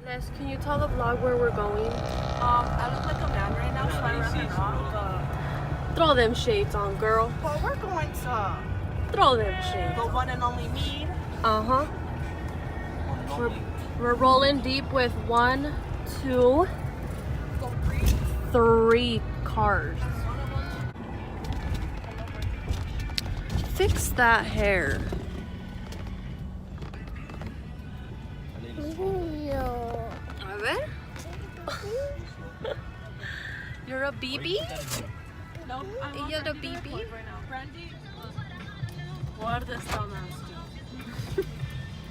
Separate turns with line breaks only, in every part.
Yes, can you tell the vlog where we're going?
I look like a man right now, so I reckon not.
Throw them shades on, girl.
But we're going to
Throw them shades.
the one and only me.
Uh-huh. We're rolling deep with 1, 2, 3 cars. Fix that hair. A ver. You're a BB?
No, I'm
You're a BB?
right now. Brandy, guarda está nasty.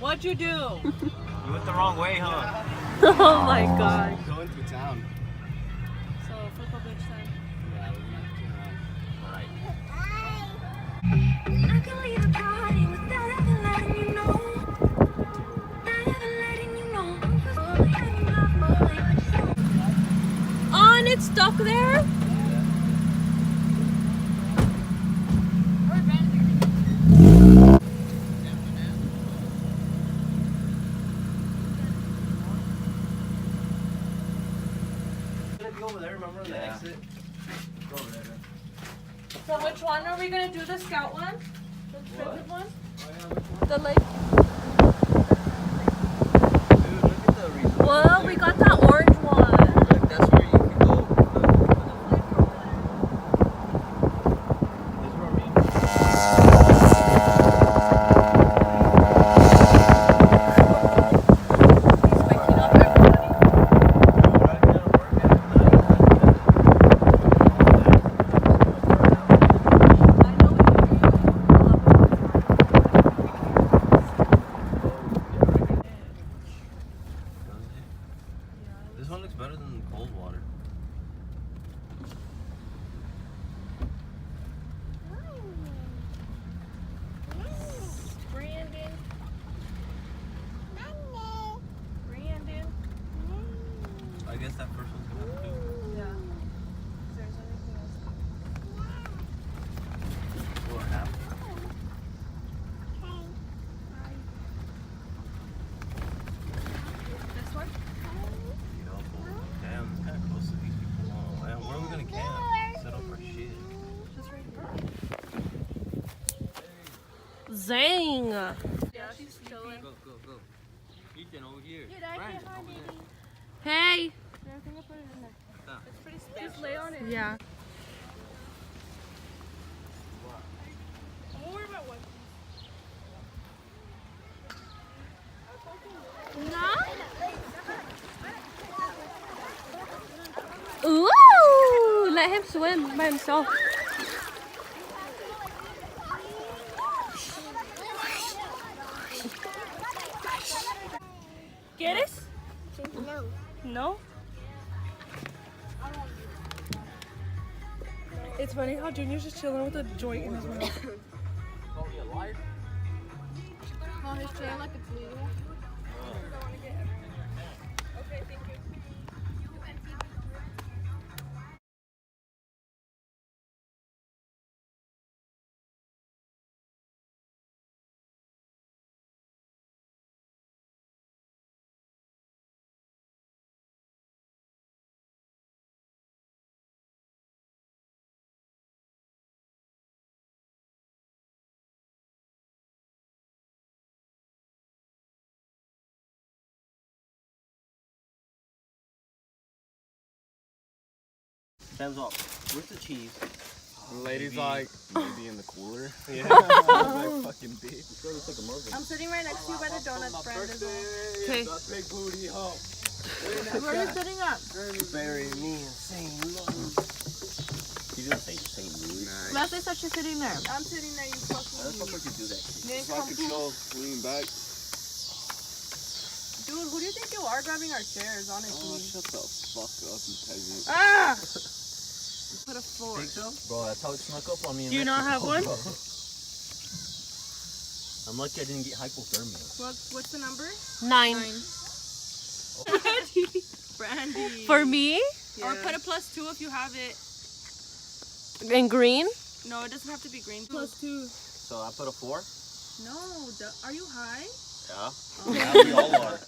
What'd you do?
You went the wrong way, huh?
Oh my god.
Going through town.
So flip a bitch then.
Yeah, we're gonna Alright.
I can leave a party without ever letting you know. Not ever letting you know.
On, it's stuck there.
Over there, remember the exit? Go over there.
So which one are we gonna do? The scout one? The printed one?
The like.
Dude, look at the resort.
Well, we got that orange one.
Look, that's where you can go. This is where we
He's waking up everybody.
This one looks better than the cold water.
Brandon. Brandon.
I guess that first one's gonna have to do.
Yeah. Is there anything else?
Or half.
This one?
Damn, it's kind of close to these people. Oh, man, where are we gonna camp? Set up our shit.
Just right here.
Zang.
Yeah, she's chilling.
Go, go, go. Ethan, over here. Brandon, over there.
Hey.
I think I put it in there.
Stop.
It's pretty spacious. Just lay on it.
Yeah.
I'm worried about what.
Ooh, let him swim by himself.
¿Quieres? No. It's funny how Junior's just chilling with a joint in his mouth.
Oh, he's chilling like it's legal.
Okay, thank you.
Sam's off. Where's the cheese?
The lady's like, maybe in the cooler.
Yeah.
Like fucking big.
I'm sitting right next to you by the donuts brand as well.
Okay.
Big booty hoe.
Where are you sitting at?
Bury me in St. Louis. He didn't say St. Louis.
Leslie said she's sitting there. I'm sitting there, you
How the
fucking
fuck would you do that shit?
So I could chill, lean back.
Dude, who do you think you are grabbing our chairs,
Oh,
honestly?
shut the fuck up, you peasant.
Ah! Put a floor.
Think so? Bro, that's how it snuck up on me. In
Do you not have one?
I'm lucky I didn't get hypothermia.
What's the number?
9.
Brandy.
For me?
Or put a +2 if you have it.
In green?
No, it doesn't have to be green. +2.
So I put a 4?
No, are you high?
Yeah. Yeah, we all are.